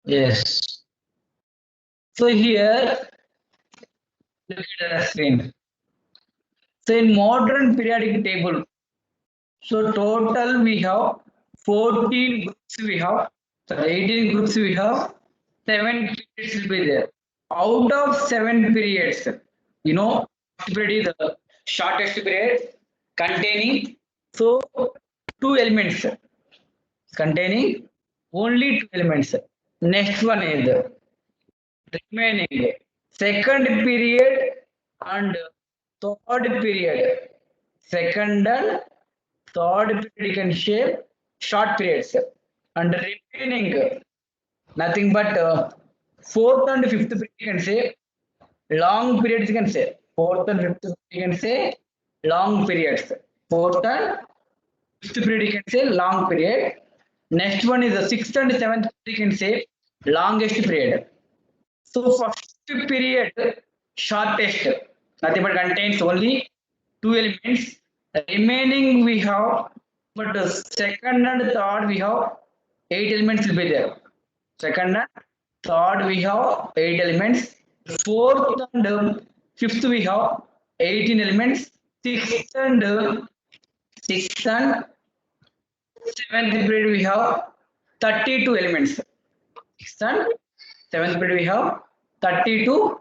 Yes. So here, look at the screen. So in modern periodic table, so total we have 14 groups we have, so 18 groups we have, 7 periods will be there. Out of 7 periods, you know, first period is the shortest period containing so two elements, containing only two elements. Next one is remaining second period and third period. Second and third period you can share short periods and remaining nothing but fourth and fifth period you can say long periods you can say fourth and fifth you can say long periods. Fourth and fifth period you can say long period. Next one is the sixth and seventh you can say longest period. So first period shortest nothing but contains only two elements. Remaining we have, but the second and third we have eight elements will be there. Second and third we have eight elements. Fourth and fifth we have 18 elements. Sixth and seventh period we have 32 elements. Sixth and seventh period we have 32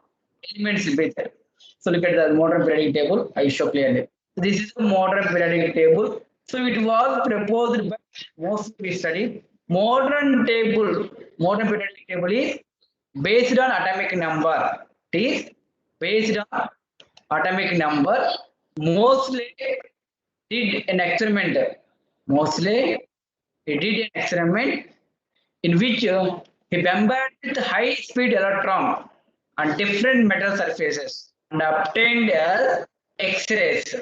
elements will be there. So look at the modern periodic table. I show clearly. This is a modern periodic table. So it was proposed by mostly studied. Modern periodic table is based on atomic number. It is based on atomic number. Mostly did an experiment. Mostly he did an experiment in which he bombarded high-speed electron on different metal surfaces and obtained as X-rays.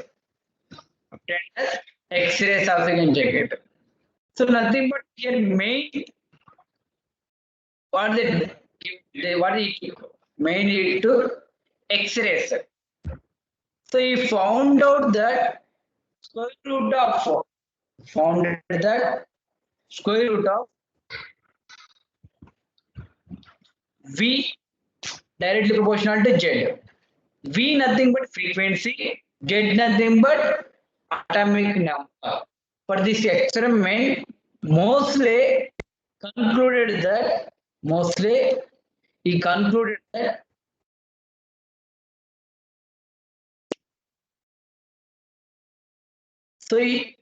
Obtained as X-rays also you can check it. So nothing but here main what they mainly to X-rays. So he found out that square root of found that square root of V directly proportional to Z. V nothing but frequency, Z nothing but atomic number. For this experiment, mostly concluded that he concluded that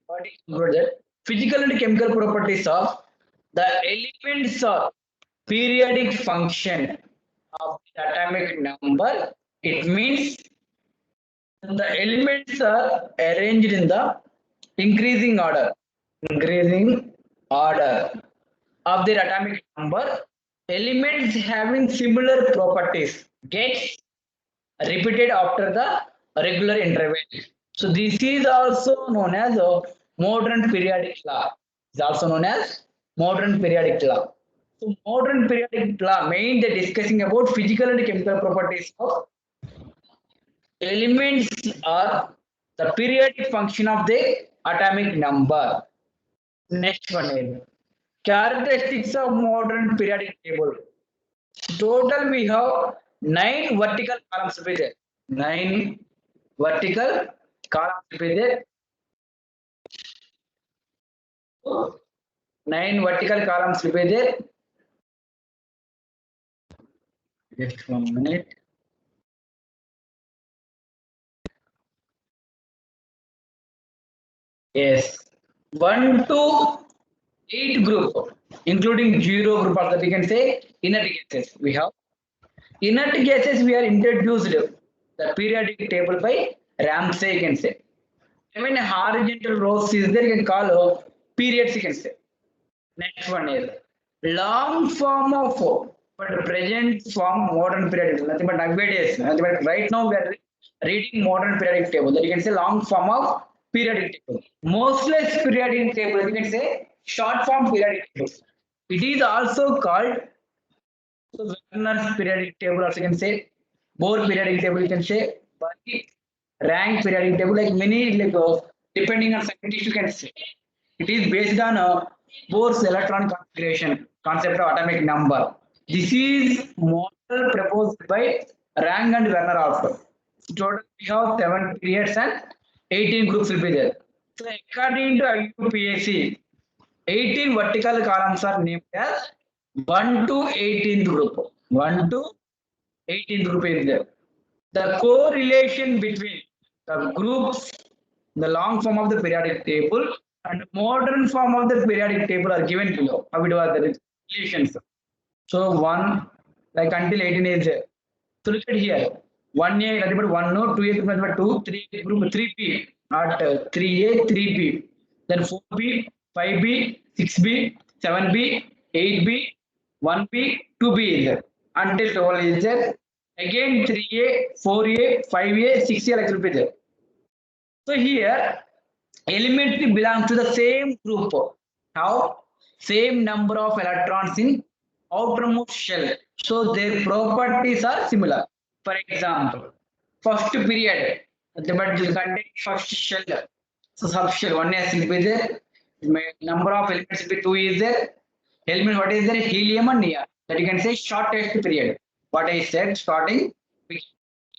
what he concluded that physical and chemical properties of the elements of periodic function of the atomic number. It means the elements are arranged in the increasing order of their atomic number. Elements having similar properties gets repeated after the regular interval. So this is also known as a modern periodic law. It's also known as modern periodic law. So modern periodic law mainly discussing about physical and chemical properties of elements are the periodic function of the atomic number. Next one is characteristics of modern periodic table. Total we have 9 vertical columns with it. 9 vertical columns with it. 9 vertical columns with it. Just 1 minute. Yes. 1 to 8 group, including 0 group also we can say inert gases. We have inert gases we are introduced the periodic table by Ramsay you can say. When horizontal rows is there you can call periods you can say. Next one is long form of but present form modern periodic nothing but nowadays nothing but right now we are reading modern periodic table that you can say long form of periodic table. Mostless periodic table you can say short form periodic table. It is also called so Werner's periodic table also you can say Bohr periodic table you can say rank periodic table like many like depending on scientist you can say. It is based on Bohr's electron configuration concept of atomic number. This is model proposed by Rang and Werner also. Total we have 7 periods and 18 groups will be there. So according to IUPAC, 18 vertical columns are named as 1 to 18th group. 1 to 18th group is there. The correlation between the groups, the long form of the periodic table and modern form of the periodic table are given below. How it was the relations. So 1 like until 18 is there. So look at here. 1A nothing but 1 no, 2A nothing but 2, 3 group 3P at 3A, 3B, then 4B, 5B, 6B, 7B, 8B, 1B, 2B is there. Until 12 is there. Again 3A, 4A, 5A, 6A like will be there. So here elements belong to the same group. How? Same number of electrons in outermost shell. So their properties are similar. For example, first period, the but will contain first shell. So subshell 1s will be there. Number of elements will be 2 is there. Element what is there? Helium and neon. That you can say shortest period. What I said starting. You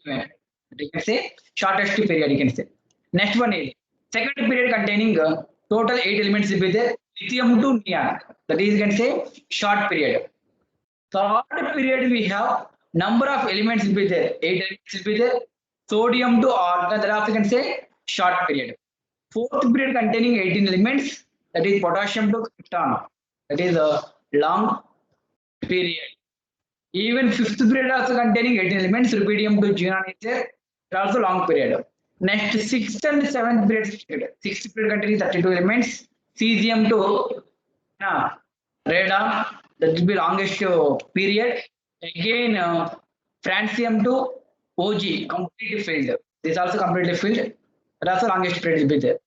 can say shortest period. You can say. Next one is second period containing total 8 elements will be there. Lithium to neon. That is you can say short period. Third period we have number of elements will be there. 8 elements will be there. Sodium to argon. That also you can say short period. Fourth period containing 18 elements. That is potassium to krypton. That is a long period. Even fifth period also containing 18 elements. Rubidium to xenon is there. It also long period. Next, sixth and seventh period. Sixth period containing 32 elements. Cesium to radon. That will be longest period. Again, francium to OG, completely filled. This is also completely filled. That's the longest period will be there.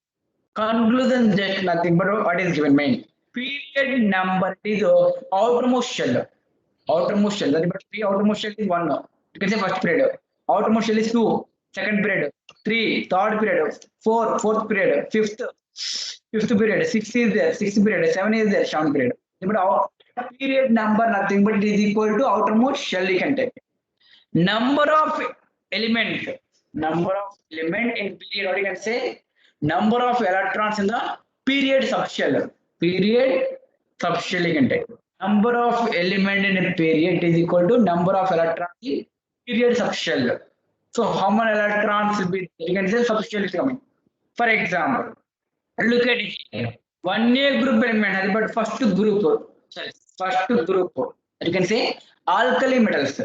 Conclusion just nothing but what is given main. Period number is outermost shell. Outermost shell. That P outermost shell is 1. You can say first period. Outermost shell is 2. Second period. 3. Third period. 4. Fourth period. Fifth period. 6 is there. Sixth period. 7 is there. 7th period. But period number nothing but it is equal to outermost shell you can take. Number of element. Number of element in period. What you can say? Number of electrons in the period subshell. Period subshell you can take. Number of element in a period is equal to number of electrons in period subshell. So how many electrons will be you can say subshell is coming. For example, look at it here. 1A group element, but first group. Sorry, first group. You can say alkali metals.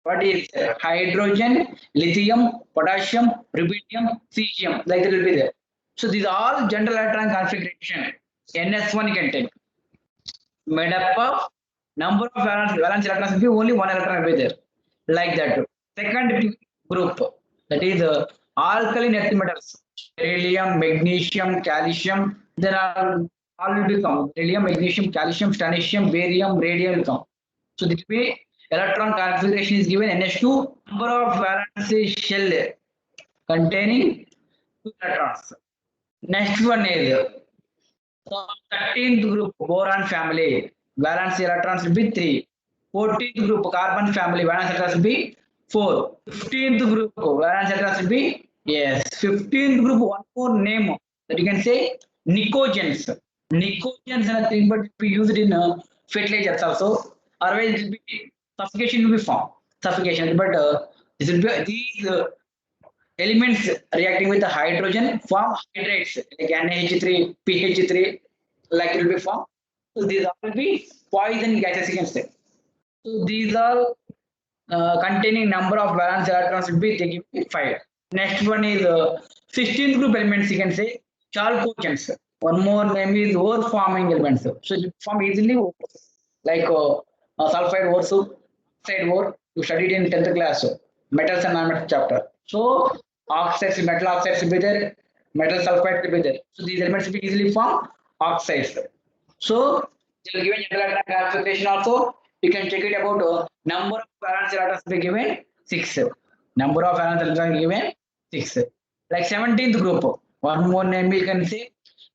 What is hydrogen, lithium, potassium, rubidium, cesium, like that will be there. So these are all general electron configuration. NS1 you can take. Made up of number of valence electrons will be only one electron will be there. Like that. Second group, that is alkaline earth metals. Beryllium, magnesium, calcium. There are all will become beryllium, magnesium, calcium, strontium, barium, radium will come. So this way electron configuration is given NH2 number of valence shell containing 2 electrons. Next one is 13th group boron family valence electrons will be 3. 14th group carbon family valence electrons will be 4. 15th group valence electrons will be yes. 15th group one more name that you can say nicogens. Nicogens are nothing but be used in fertilizers also. Otherwise it will be suffocation will be formed. Suffocation, but this will be these elements reacting with the hydrogen form hydrates like NH3, PH3, like it will be formed. So these all will be poison gases you can say. So these are containing number of valence electrons will be taking 5. Next one is 16th group elements you can say chalcogens. One more name is ore forming elements. So it form easily like sulfide ore, oxide ore. You studied in 10th class metals and non-metals chapter. So oxides, metal oxides will be there, metal sulfide will be there. So these elements will be easily form oxides. So they will given general classification also. You can check it about number of valence electrons be given 6. Number of valence electrons given 6. Like 17th group. One more name you can say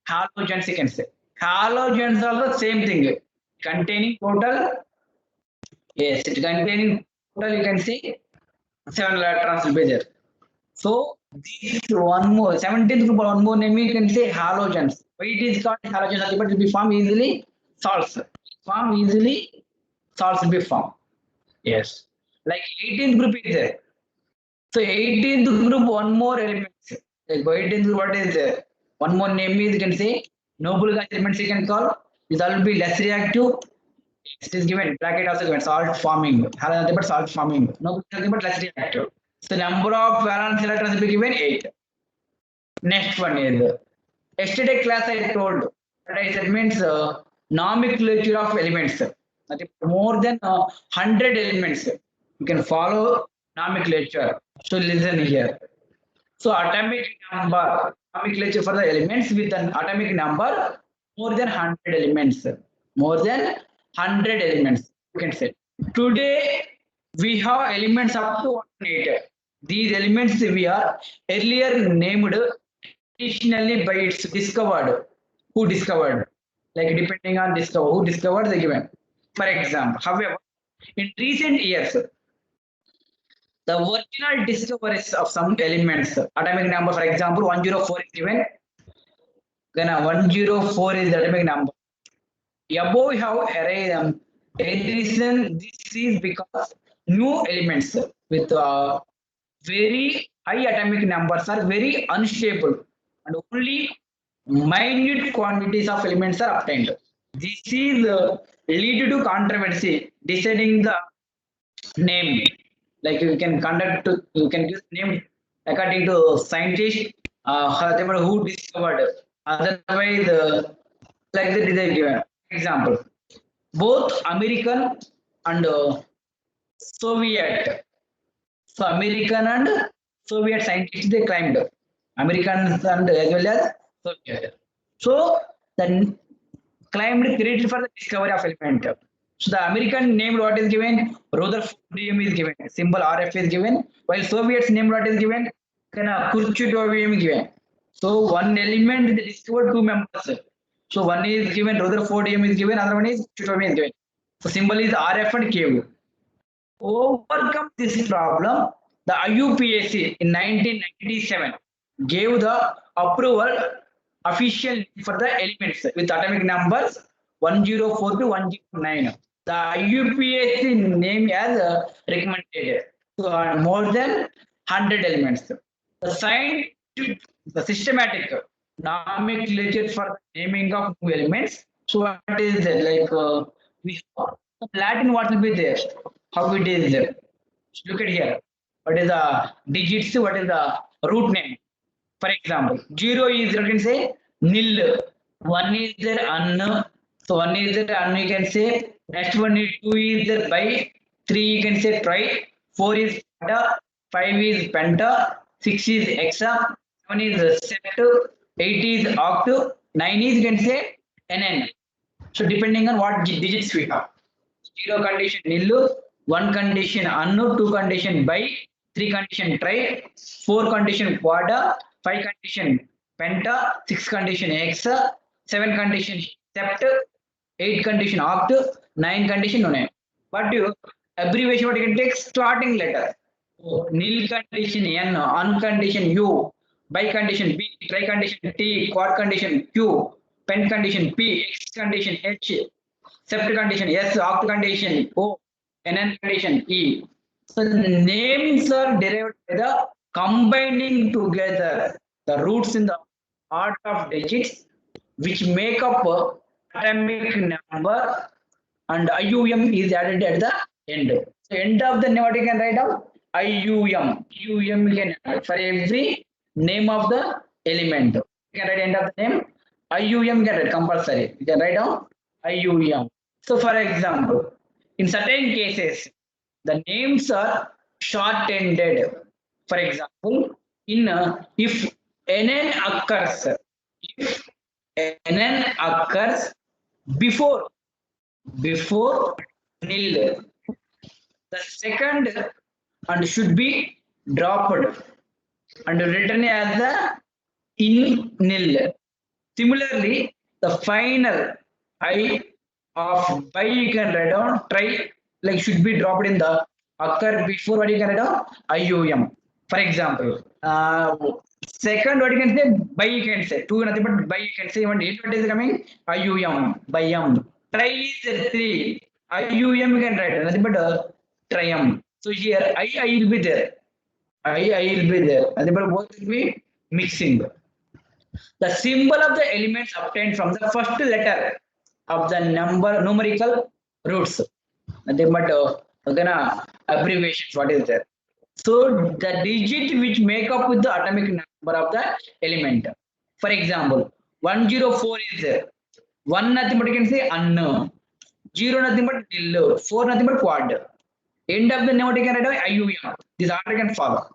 halogens. You can say halogens are the same thing, containing total Yes, it containing total you can say 7 electrons will be there. So this one more 17th group one more name you can say halogens. Why it is called halogens? But it will be formed easily salts. Form easily salts will be formed. Yes. Like 18th group is there. So 18th group one more elements. Like 18th group what is there? One more name is you can say noble gas elements you can call. This all will be less reactive. It is given bracket also given salt forming. Nothing but salt forming. No nothing but less reactive. So number of valence electrons will be given 8. Next one is yesterday class I told that I said means nomenclature of elements. That is more than 100 elements. You can follow nomenclature. So listen here. So atomic number nomenclature for the elements with an atomic number more than 100 elements. More than 100 elements. You can say. Today we have elements up to 108. These elements we are earlier named traditionally by its discovered. Who discovered? Like depending on discover who discovered the given. For example, however, in recent years, the original discoveries of some elements, atomic number, for example, 104 is given. Then 104 is the atomic number. Above we have array addition. This is because new elements with very high atomic numbers are very unstable and only minute quantities of elements are obtained. This is lead to controversy deciding the name. Like you can use name according to scientists who discovered. Otherwise, like that is a given example. Both American and Soviet. So American and Soviet scientists they climbed. Americans and as well as Soviet. So the claimed created for the discovery of element. So the American named what is given, Rutherfordium is given, symbol RF is given, while Soviets named what is given, Kurchutovium is given. So one element they discovered two members. So one is given Rutherfordium is given, other one is Kurchutovium is given. So symbol is RF and KU. Overcome this problem, the IUPAC in 1997 gave the approval official for the elements with atomic numbers 104 to 109. The IUPAC name as recommended more than 100 elements. The scientific, the systematic nomenclature for naming of new elements. So what is it like? We Latin what will be there? How it is there? Look at here. What is the digits? What is the root name? For example, 0 is you can say nil. 1 is there un. So 1 is there un you can say. Next one is 2 is there by. 3 you can say tri. 4 is penta. 5 is penta. 6 is hexa. 7 is sept. 8 is oct. 9 is you can say nn. So depending on what digits we have. 0 condition nil, 1 condition un, 2 condition by, 3 condition tri, 4 condition quadra, 5 condition penta, 6 condition hexa, 7 condition sept, 8 condition oct, 9 condition nonne. But you abbreviation what you can take starting letter. Nil condition n, un condition u, by condition b, tri condition t, quad condition q, pent condition p, x condition h, sept condition S, oct condition O, nn condition E. So the names are derived by the combining together the roots in the order of digits which make up atomic number and IUM is added at the end. So end of the name what you can write down IUM. IUM you can add for every name of the element. You can write end of the name IUM you can write compulsory. You can write down IUM. So for example, in certain cases, the names are short-ended. For example, in if NN occurs, if NN occurs before nil, the second and should be dropped and written as the in nil. Similarly, the final I of by you can write down tri like should be dropped in the occur before what you can write IUM. For example, second what you can say by you can say two nothing but by you can say even eight what is coming IUM by Try is three IUM you can write nothing but trium. So here I will be there. I will be there. Nothing but both will be mixing. The symbol of the elements obtained from the first letter of the numerical roots. Nothing but abbreviations. What is there? So the digit which make up with the atomic number of the element. For example, 104 is there. 1 nothing but you can say unknown. 0 nothing but nil. 4 nothing but quad. End of the name what you can write IUM. This order can follow.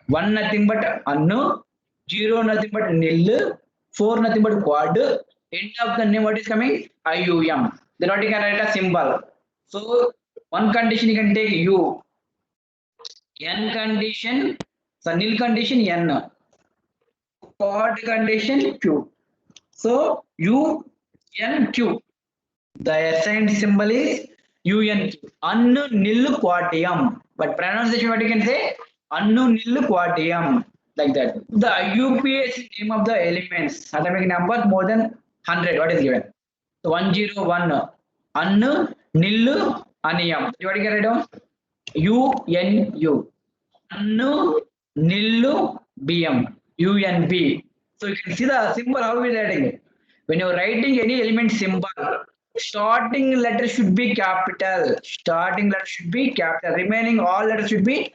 1 nothing but unknown. 0 nothing but nil. 4 nothing but quad. End of the name what is coming IUM. Then what you can write a symbol. So one condition you can take U. N condition, so nil condition N, quad condition Q. So U N Q. The assigned symbol is UNQ. Unnu nil quadium. But pronunciation what you can say unnu nil quadium. Like that. The UPS name of the elements, atomic number more than 100. What is given? So 101. Unnu nil anium. What you can write down? UNU. Unnu, nillu, BM, UNB. So you can see the symbol how we are writing it. When you are writing any element symbol, starting letter should be capital. Starting letter should be capital. Remaining all letters should be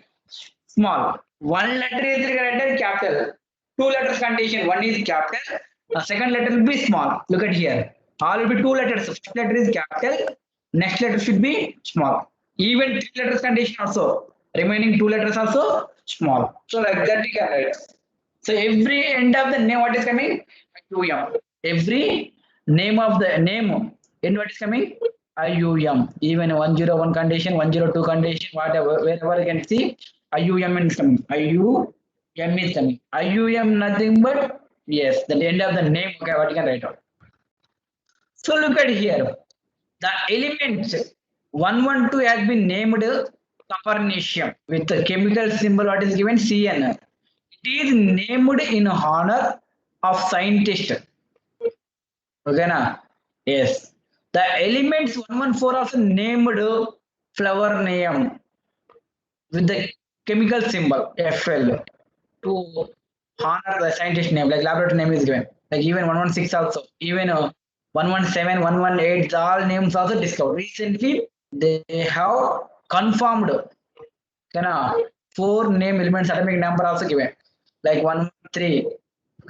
small. One letter is written capital. Two letters condition. One is capital. The second letter will be small. Look at here. All will be two letters. First letter is capital. Next letter should be small. Even three letters condition also. Remaining two letters also small. So like that we can write. So every end of the name what is coming? IUM. Every name of the name end what is coming? IUM. Even 101 condition, 102 condition, whatever, wherever you can see, IUM is coming. IUM is coming. IUM nothing but yes, the end of the name. Okay, what you can write out. So look at here. The elements 112 has been named Copernicium with the chemical symbol what is given CN. It is named in honor of scientist. Okay, na? Yes. The elements 114 also named flavonium with the chemical symbol FL to honor the scientist name, like laboratory name is given. Like even 116 also, even 117, 118, all names also discovered. Recently, they have confirmed four name elements atomic number also given. Like 113,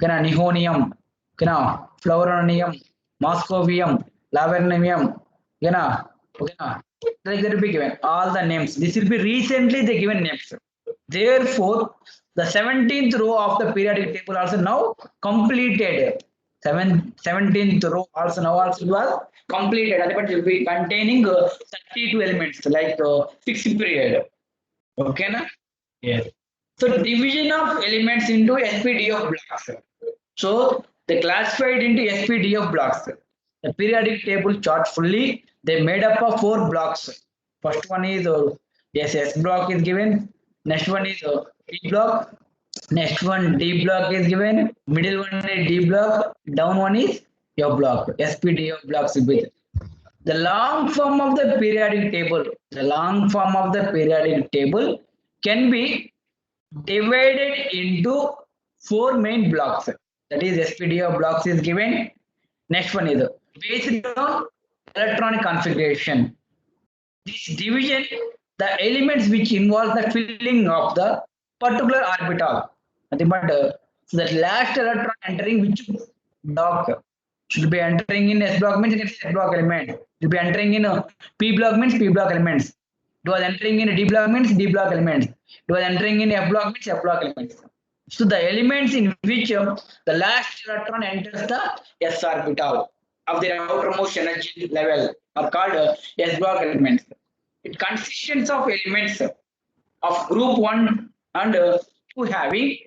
nihonium, fluoronium, moscovium, laburnum, like that will be given. All the names. This will be recently they given names. Therefore, the 17th row of the periodic table also now completed. 17th row also now also was completed. But it will be containing 32 elements like fixed period. Okay, na? Yes. So division of elements into SPDF blocks. So they classified into SPDF blocks. The periodic table chart fully they made up of 4 blocks. First one is S block is given. Next one is P block. Next one D block is given. Middle one is D block. Down one is F block. SPDF blocks will be there. The long form of the periodic table. The long form of the periodic table can be divided into 4 main blocks. That is SPDF blocks is given. Next one is based on electronic configuration. This division, the elements which involve the filling of the particular orbital. Nothing but so that last electron entering which block should be entering in S block means it is S block element. Should be entering in P block means P block elements. It was entering in D block means D block elements. It was entering in F block means F block elements. So the elements in which the last electron enters the S orbital of their outermost energy level are called S block elements. It consists of elements of group 1 and 2 having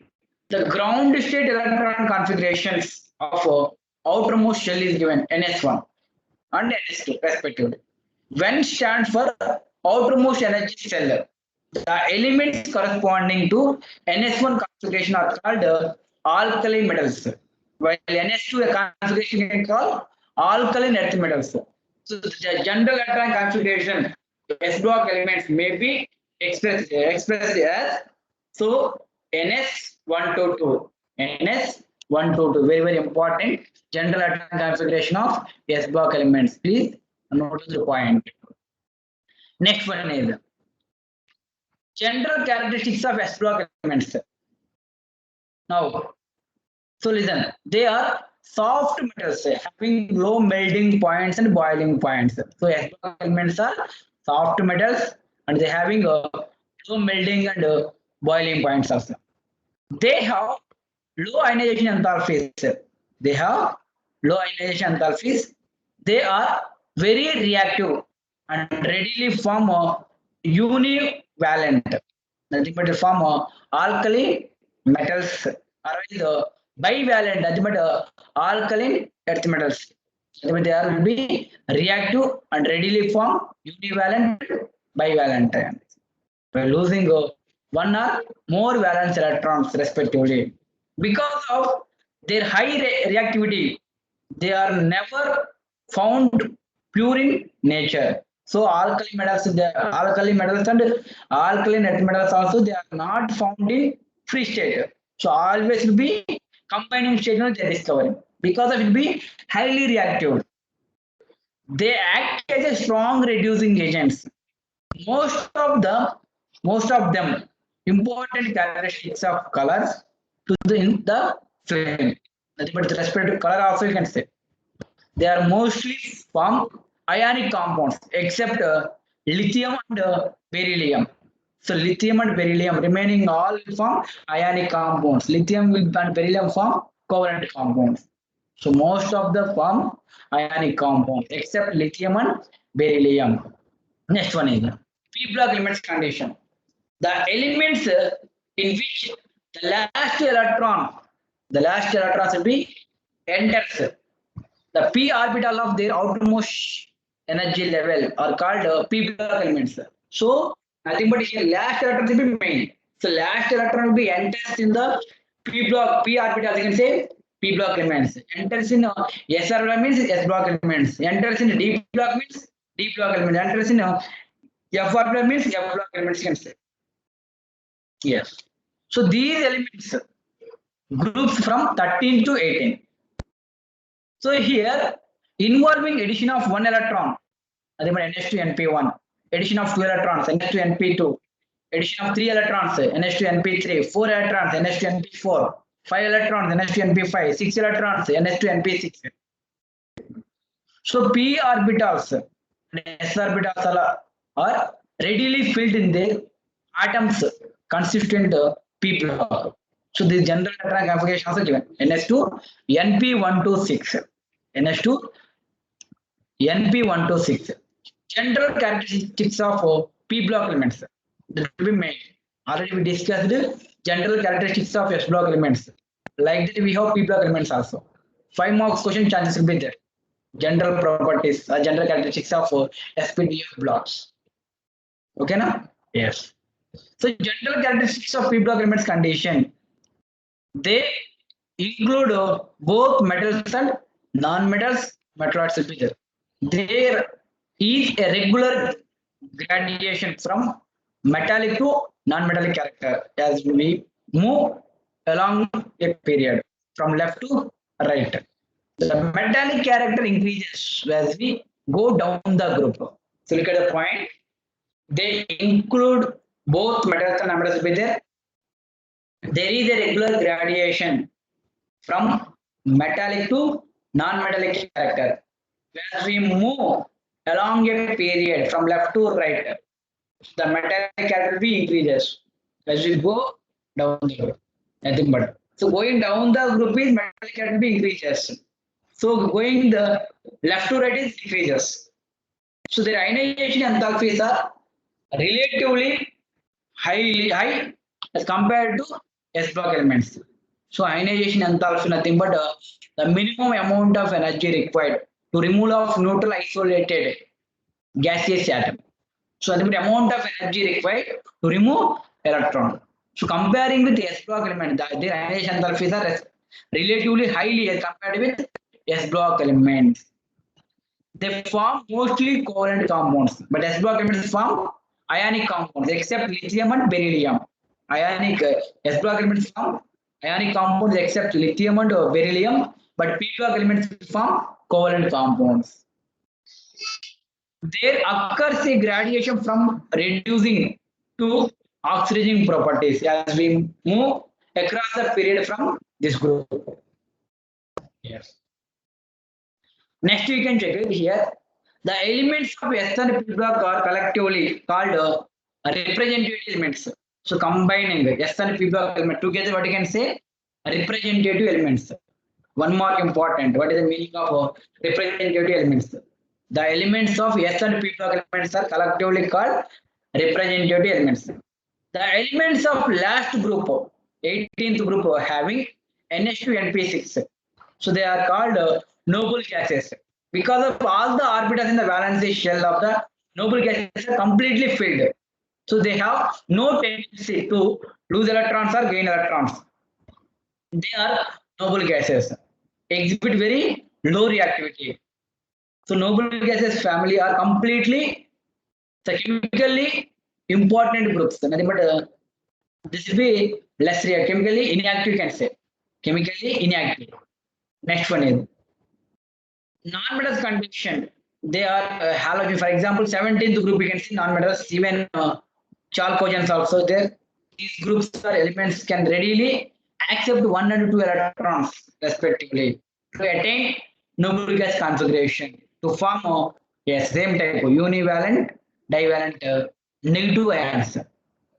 the ground state electron configurations of outermost shell is given NS1 and NS2 respectively. When stands for outermost energy cell. The elements corresponding to NS1 configuration are called alkali metals, while NS2 configuration is called alkaline earth metals. So the general electron configuration S block elements may be expressed as so NS122. NS122, very important general electron configuration of S block elements. Please note the point. Next one is general characteristics of S block elements. Now, so listen, they are soft metals having low melting points and boiling points. So S block elements are soft metals and they having low melting and boiling points also. They have low ionization enthalpies. They have low ionization enthalpies. They are very reactive and readily form a univalent. Nothing but form alkali metals or bivalent. Nothing but alkaline earth metals. They are will be reactive and readily form univalent, bivalent. By losing one or more valence electrons respectively. Because of their high reactivity, they are never found pure in nature. So alkali metals and alkaline earth metals also they are not found in free state. So always will be combining state they are discovering because of it will be highly reactive. They act as a strong reducing agents. Most of them important characteristics of colors to the flame. Nothing but with respect to color also you can say. They are mostly from ionic compounds except lithium and beryllium. So lithium and beryllium remaining all from ionic compounds. Lithium and beryllium form covalent compounds. So most of the form ionic compounds except lithium and beryllium. Next one is p block elements condition. The elements in which the last electron will be enters the p orbital of their outermost energy level are called p block elements. So nothing but here last electron will be main. So last electron will be enters in the p orbital. You can say p block elements. Enters in s orbital means s block elements. Enters in d block means d block elements. Enters in f orbital means f block elements. You can say yes. So these elements groups from 13 to 18. So here, involving addition of one electron, NH2 NP1, addition of two electrons, NH2 NP2, addition of three electrons, NH2 NP3, four electrons, NH2 NP4, five electrons, NH2 NP5, six electrons, NH2 NP6. So p orbitals and s orbitals are readily filled in their atoms constituent p block. So the general electron configuration also given NH2 NP126, NH2 NP126. General characteristics of p block elements that will be made. Already we discussed general characteristics of s block elements. Like that we have p block elements also. 5 marks question chances will be there. General properties, general characteristics of SPDF blocks. Okay, now? Yes. So general characteristics of p block elements condition. They include both metals and non-metals. Metalloids will be there. There is a regular gradation from metallic to non-metallic character as we move along a period from left to right. The metallic character increases as we go down the group. So look at the point. They include both metals and non-metals will be there. There is a regular gradation from metallic to non-metallic character. As we move along a period from left to right, the metallic character will be increases. As we go down the group, nothing but. So going down the group is metallic character will be increases. So going the left to right is decreases. So their ionization enthalpies are relatively high as compared to S block elements. So ionization enthalpy nothing but the minimum amount of energy required to remove of neutral isolated gaseous atom. So the amount of energy required to remove electron. So comparing with S block element, the ionization enthalpies are relatively highly as compared with S block elements. They form mostly covalent compounds, but S block elements form ionic compounds except lithium and beryllium. Ionic S block elements form ionic compounds except lithium and beryllium, but P block elements form covalent compounds. There occurs a gradation from reducing to oxidizing properties as we move across the period from this group. Yes. Next, we can check it here. The elements of S and P block are collectively called representative elements. So combining S and P block element together, what you can say? Representative elements. One more important. What is the meaning of representative elements? The elements of S and P block elements are collectively called representative elements. The elements of last group, 18th group, having NH2 NP6. So they are called noble gases because of all the orbitals in the valence shell of the noble gases are completely filled. So they have no tendency to lose electrons or gain electrons. They are noble gases, exhibit very low reactivity. So noble gases family are completely chemically important groups. Nothing but this will be less reactive, chemically inactive, you can say. Chemically inactive. Next one is non-metals condition. They are halogen. For example, 17th group, you can see non-metals, even chalcogens also there. These groups or elements can readily accept 1 and 2 electrons respectively to attain noble gas configuration to form yes, same type univalent, divalent, negative ions.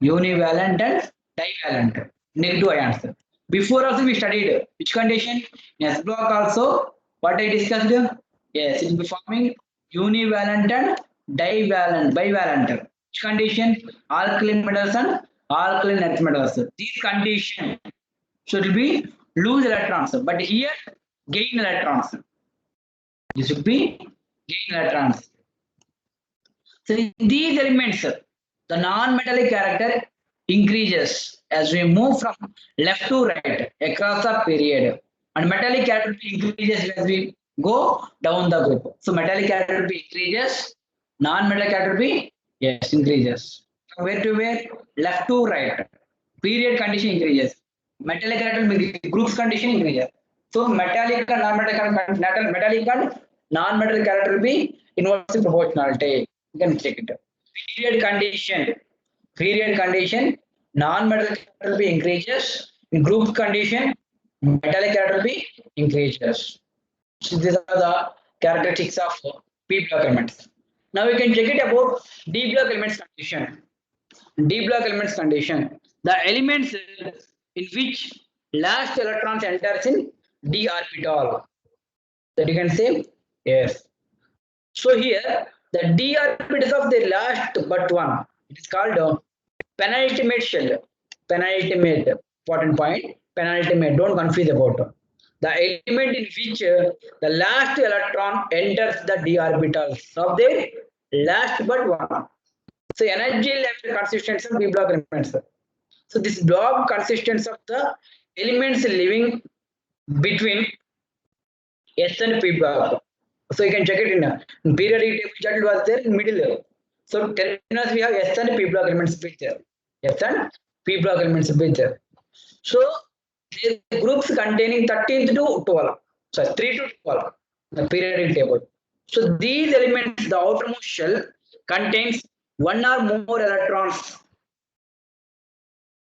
Univalent and divalent, negative ions. Before also we studied which condition? S block also. What I discussed? Yes, it will be forming univalent and divalent, bivalent. Which condition? Alkaline metals and alkaline earth metals. These condition should be lose electrons, but here gain electrons. This should be gain electrons. So in these elements, the non-metallic character increases as we move from left to right across the period, and metallic character increases as we go down the group. So metallic character increases, non-metallic character yes increases. From where to where? Left to right. Period condition increases. Metallic character groups condition increases. So metallic and non-metallic and non-metallic character will be inversely proportionality. You can check it. Period condition, non-metallic character will be increases. In group condition, metallic character will be increases. So these are the characteristics of P block elements. Now we can check it about D block elements condition. D block elements condition. The elements in which last electrons enters in d orbital. That you can say yes. So here the d orbitals of the last but one. It is called penultimate shell. Penultimate important point. Penultimate. Don't confuse about the element in which the last electron enters the d orbitals of the last but one. So energy level consistency of P block elements. So this block consists of the elements living between S and P block. So you can check it in periodic table chart. It was there in middle. So terminus we have S and P block elements picture. S and P block elements picture. So these groups containing 13 to 12. So 3 to 12. The periodic table. So these elements, the outermost shell contains one or more electrons.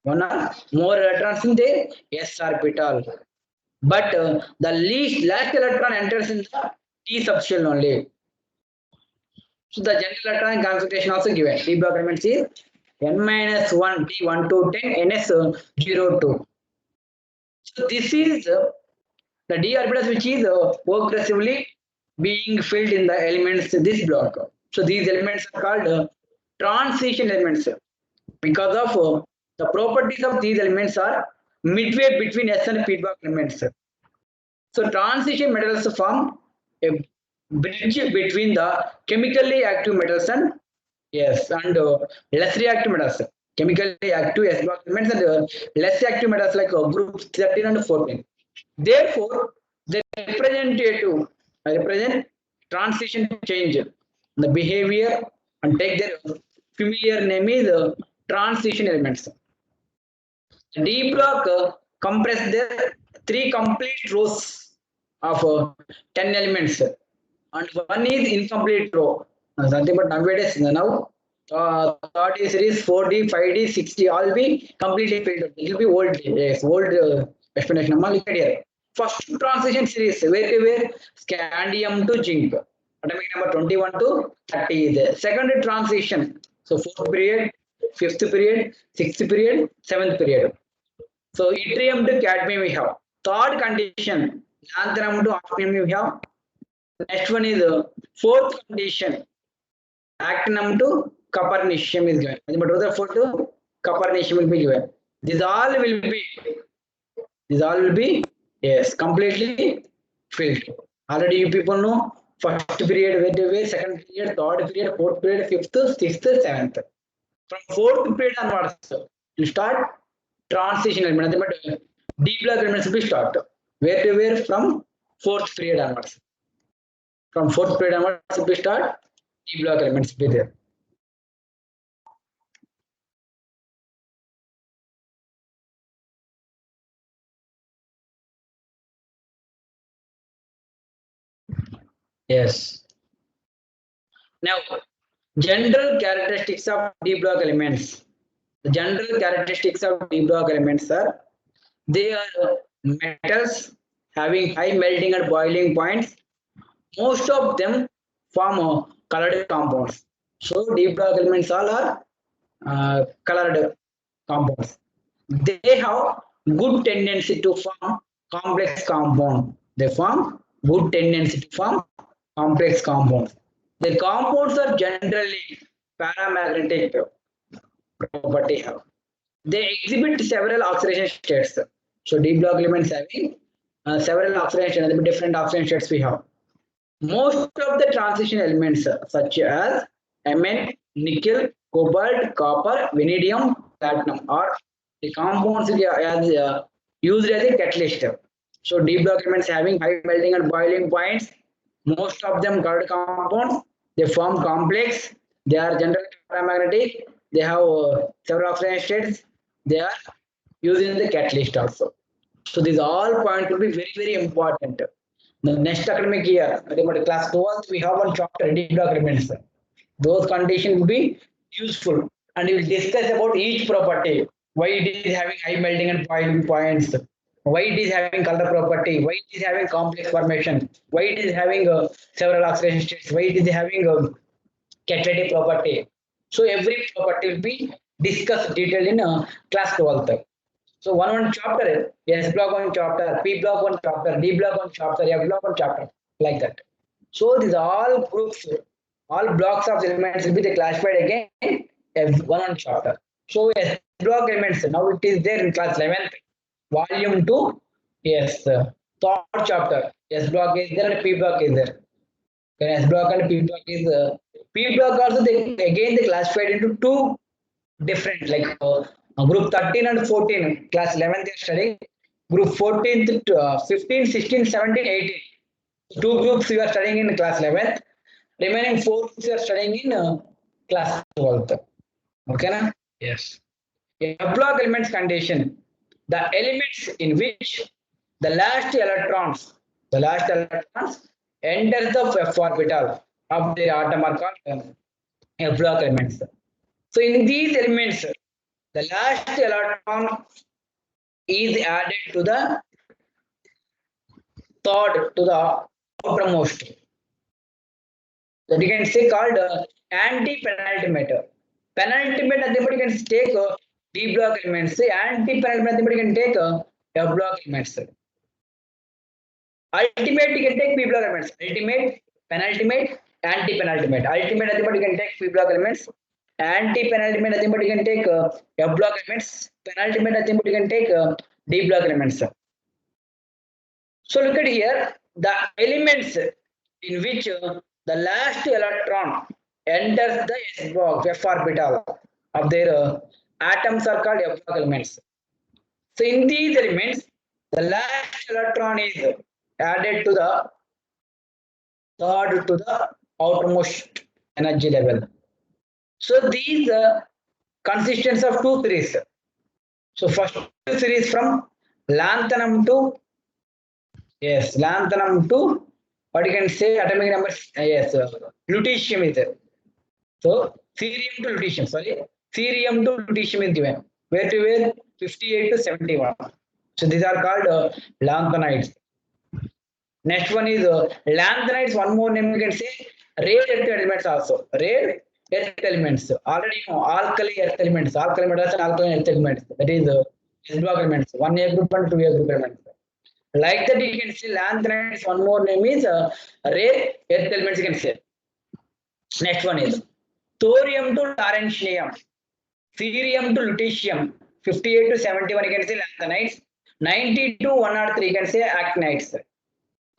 One or more electrons in the s orbital, but the last electron enters in the d subshell only. So the general electronic configuration also given. D block elements is n-1 d1 to 10 ns02. So this is the d orbitals which is progressively being filled in the elements this block. So these elements are called transition elements because of the properties of these elements are midway between S and P block elements. So transition metals form a bridge between the chemically active metals and Yes, and less reactive metals, chemically active S block elements, and less reactive metals like groups 13 and 14. Therefore, they represent transition change. The behavior and take their familiar name is transition elements. D block compress their three complete rows of 10 elements, and one is incomplete row. Nothing but nowadays now 30 series, 4D, 5D, 6D all be completely filled. It will be old, yes, old explanation. Amma, look at here. First transition series, where scandium to zinc. Atomic number 21 to 30 is there. Second transition. So fourth period, fifth period, sixth period, seventh period. So yttrium to cadmium we have. Third condition, lanthanum to osmium we have. Next one is fourth condition, actinum to copernicium is given. But Rutherford to copernicium will be given. These all will be yes completely filled. Already you people know first period, way, second period, third period, fourth period, fifth, sixth, seventh. From fourth period onwards, you start transition element. Nothing but D block elements will be start. Where to where from fourth period onwards. From fourth period onwards, we start D block elements be there. Yes. Now, general characteristics of D block elements. The general characteristics of D block elements are they are metals having high melting and boiling points. Most of them form colored compounds. So D block elements all are colored compounds. They have good tendency to form complex compound. They form good tendency to form complex compounds. The compounds are generally paramagnetic property have. They exhibit several oxidation states. So D block elements having several oxidation states, different oxidation states we have. Most of the transition elements such as Mn, nickel, cobalt, copper, vanadium, platinum are the compounds as used as a catalyst. So D block elements having high melting and boiling points. Most of them colored compounds. They form complex. They are generally paramagnetic. They have several oxidation states. They are used in the catalyst also. So these all points will be very, very important. The next academic year, class 12th, we have one chapter, D block elements. Those conditions will be useful, and we will discuss about each property. Why it is having high melting and boiling points, why it is having color property, why it is having complex formation, why it is having several oxidation states, why it is having catalytic property. So every property will be discussed detailed in class 12th. So one chapter, S block one chapter, P block one chapter, D block one chapter, F block one chapter, like that. So these all groups, all blocks of elements will be classified again one chapter. So S block elements, now it is there in class 11th, volume 2, yes, third chapter. S block is there and P block is there. S block and P block is P block also they classified into two different like group 13 and 14 class 11th they are studying, group 14th to 15 16 17 18, two groups you are studying in class 11th, remaining four groups you are studying in class 12th. Okay na? Yes. F block elements condition, the elements in which the last electrons enter the f orbital of the atom are called F block elements. So in these elements, the last electron is added to the third, to the outermost. That you can say called anti-penultimate. Penultimate anybody can take D block elements. Anti-penultimate anybody can take F block elements. Ultimate you can take P block elements. Ultimate, penultimate, anti-penultimate. Ultimate anybody can take P block elements. Anti-penultimate anybody can take F block elements. Penultimate anybody can take D block elements. So look at here, the elements in which the last electron enters the S box, F orbital of their atoms are called F block elements. So in these elements, the last electron is added to the third to the outermost energy level. So these consists of two series. So first series from lanthanum to lanthanum to what you can say atomic number lutetium is there. So cerium to lutetium, cerium to lutetium is given. Where to where 58 to 71. So these are called lanthanides. Next one is lanthanides. One more name you can say rare earth elements also. Rare earth elements. Already you know alkali earth elements. Alkali metals and alkaline earth elements. That is S block elements. 1A group and 2A group elements. Like that you can say lanthanides. One more name is rare earth elements you can say. Next one is thorium to lawrencium. Cerium to lutetium. 58 to 71 you can say lanthanides. 90 to 103 you can say actinides.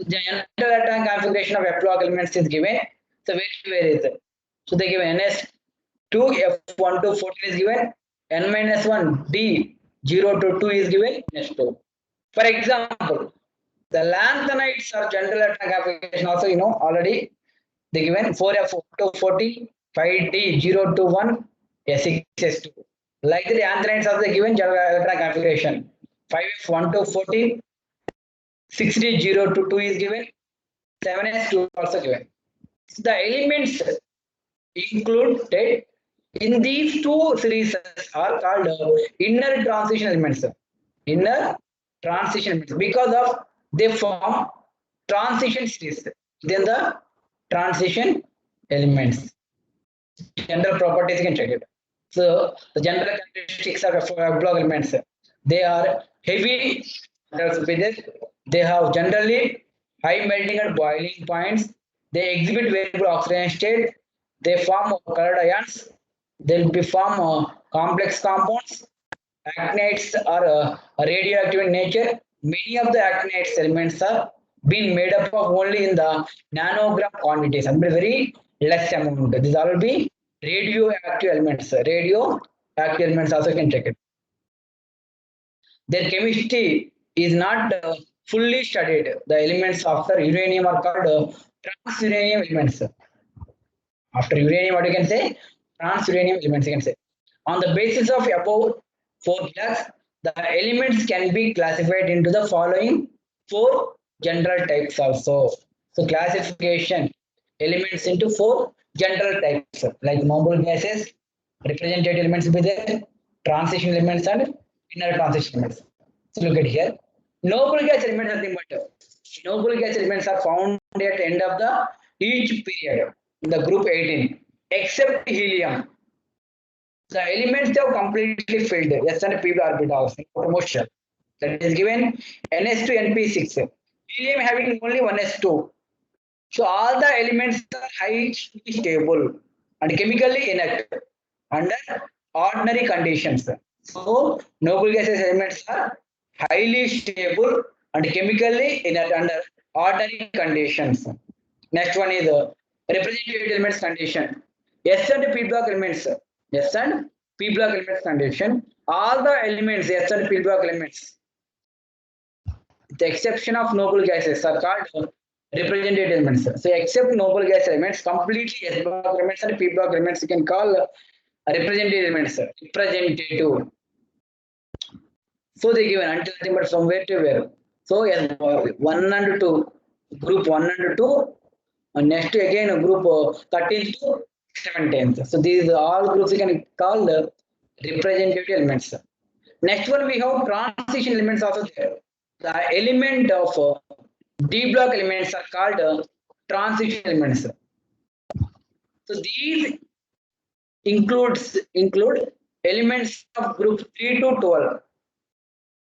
General atom configuration of F block elements is given. So where is it? So they give NS2 F1 to 14 is given. N minus 1 D 0 to 2 is given. NS2. For example, the lanthanides are general atom configuration also you know already they given 4F to 40, 5D 0 to 1, S6S2. Like the lanthanides also given general atom configuration 5F1 to 14. 60 0 to 2 is given, 7s2 also given. So the elements included in these two series are called inner transition elements. Inner transition elements because of they form transition series. Then the transition elements. General properties you can check it. So the general characteristics of block elements they are heavy. They have generally high melting and boiling points. They exhibit variable oxidation state. They form colored ions. They will be form complex compounds. Actinides are radioactive in nature. Many of the actinides elements are being made up of only in the nanogram quantities and very less amount. These all will be radioactive elements. Radioactive elements also can check it. Their chemistry is not fully studied. The elements after uranium are called trans-uranium elements. After uranium, what you can say? Trans-uranium elements you can say. On the basis of above 4 blocks, the elements can be classified into the following 4 general types also. So classification elements into 4 general types like noble gases, representative elements will be there, transition elements and inner transition elements. So look at here. Noble gas elements are nothing but noble gas elements are found at the end of the each period in the group 18 except helium. The elements have completely filled S and P orbitals in motion. That is given NS2 NP6. Helium having only 1s2. So all the elements are highly stable and chemically inert under ordinary conditions. So noble gases elements are highly stable and chemically inert under ordinary conditions. Next one is representative elements condition. S and P block elements. S and P block elements condition. All the elements S and P block elements, with the exception of noble gases, are called representative elements. So except noble gas elements, completely S block elements and P block elements you can call representative elements. Representative. So they given until nothing but from where to where. So yes, 1 and 2, group 1 and 2, and next again group 13 to 17. So these all groups you can call the representative elements. Next one we have transition elements also there. The element of D block elements are called transition elements. So these include elements of group 3 to 12.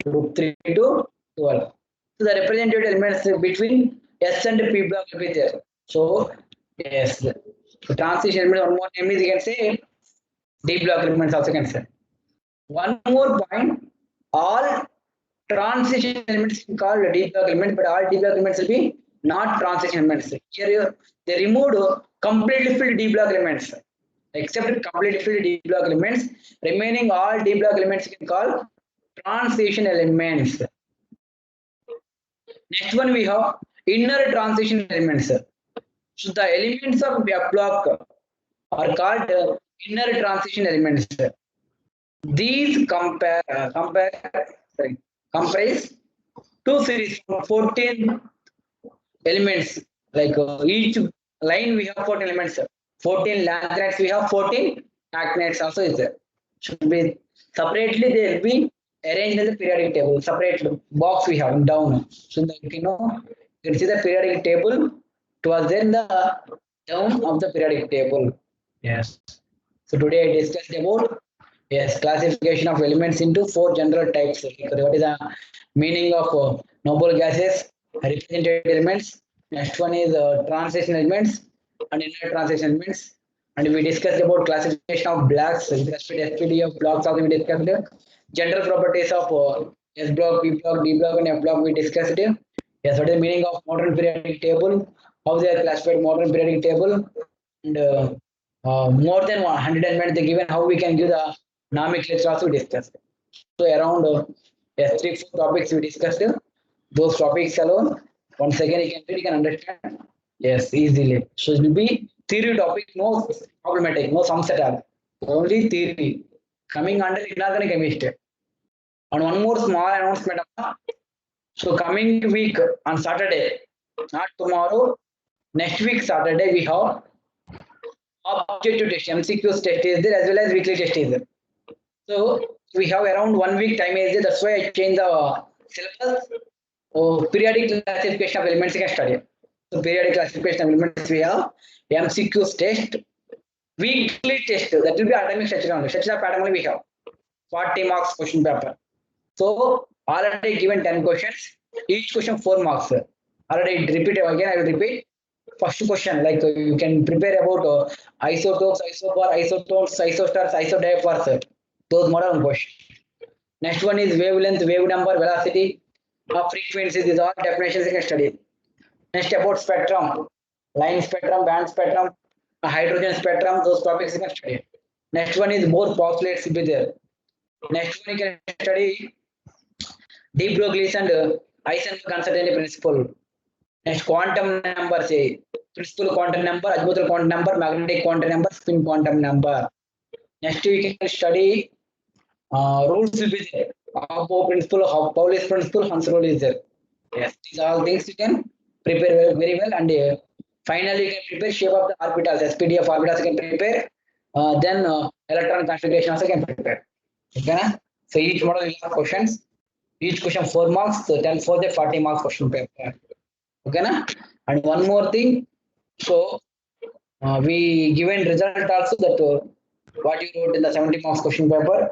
Group 3 to 12. So the representative elements between S and P block will be there. So yes, the transition element one more name is you can say D block elements also can say. One more point, all transition elements called D block elements, but all D block elements will be not transition elements. Here they removed completely filled D block elements. Except completely filled D block elements, remaining all D block elements you can call transition elements. Next one we have inner transition elements. So the elements of F block are called inner transition elements. These comprise two series 14 elements. Like each line we have 14 elements. 14 lanthanides we have 14 actinides also is there. Should be separately they will be arranged in the periodic table. Separate box we have down. So that you can see the periodic table. It was there in the down of the periodic table. Yes. So today I discussed about classification of elements into 4 general types. What is the meaning of noble gases, represented elements? Next one is transition elements and inner transition elements. And we discussed about classification of blocks with respect to SPD of blocks. Also we discussed general properties of S block, P block, D block, and F block. We discussed it. Yes, what is the meaning of modern periodic table? How they are classified modern periodic table? And more than 100 elements they given. How we can give the nomenclature also discussed. So around 3-4 topics we discussed. Those topics alone. Once again you can read, you can understand. Yes, easily. So it will be theory topic, no problematic, no sums at all. Only theory. Coming under inorganic chemistry. And one more small announcement. So coming week on Saturday, not tomorrow, next week Saturday we have objective test, MCQs test is there as well as weekly test is there. So we have around 1 week time is there. That's why I changed the syllabus. Periodic classification of elements you can study. So periodic classification of elements we have MCQs test, weekly test. That will be atomic structure only. Structure pattern only we have 40 marks question paper. So already given 10 questions, each question 4 marks. Already repeat again. I will repeat. First question, like you can prepare about isotopes, isobar, isotones, isostars, isodiapers. Those modern questions. Next one is wavelength, wave number, velocity, frequency. These are definitions you can study. Next about spectrum, line spectrum, band spectrum, hydrogen spectrum. Those topics you can study. Next one is Bohr postulates will be there. Next one you can study de Broglie and Heisenberg uncertainty principle. Next quantum number, say principal quantum number, azimuthal quantum number, magnetic quantum number, spin quantum number. Next we can study rules will be there. Hopf principle, Pauli's principle, Hans rule is there. Yes, these are all things you can prepare very well, and finally you can prepare shape of the orbitals, SPD of orbitals you can prepare. Then electron configuration also can prepare. Okay, so each model will have questions. Each question 4 marks, so 10 for the 40 marks question paper. Okay, na? And one more thing. So we given result also that what you wrote in the 70 marks question paper.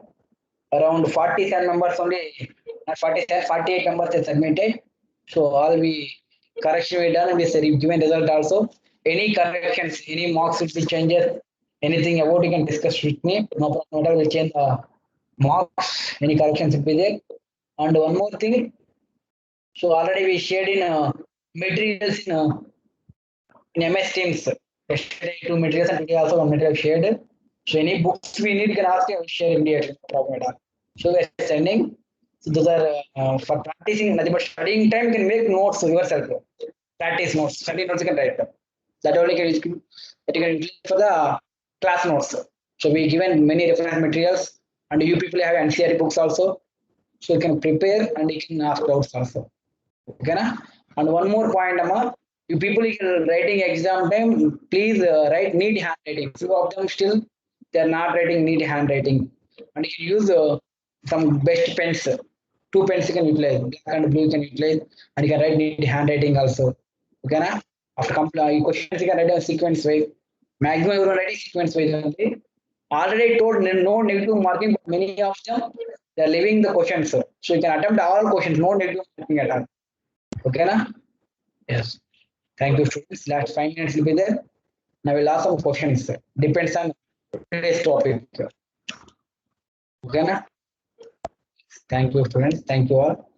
Around 47 members only, not 47, 48 members are submitted. So all we correction we done and we said given result also. Any corrections, any marks will be changes, anything about you can discuss with me. No problem, we'll change the marks, any corrections will be there. And one more thing. So already we shared in materials in MS Teams. Yesterday 2 materials and today also 1 material shared. So any books we need, you can ask, I will share immediately. No problem at all. So we are sending. So those are for practicing, nothing but studying time. You can make notes yourself. Practice notes. Study notes you can write them. That only can that you can use for the class notes. So we given many reference materials, and you people have NCERT books also. So you can prepare and you can ask doubts also. Okay, na? And one more point, Amma. You people writing exam time, please write neat handwriting. Few of them still they are not writing neat handwriting, and you can use some best pens. 2 pens you can utilize, black and blue you can utilize, and you can write neat handwriting also. Okay, na? After questions you can write a sequence wise. Maximum you are writing sequence wise only. Already told no negative marking, but many of them they are leaving the questions. So you can attempt all questions, no negative marking at all. Okay, na? Yes. Thank you, students. Last 5 minutes will be there. Now we'll ask some questions. Depends on today's topic. Okay, na? Thank you, students. Thank you all.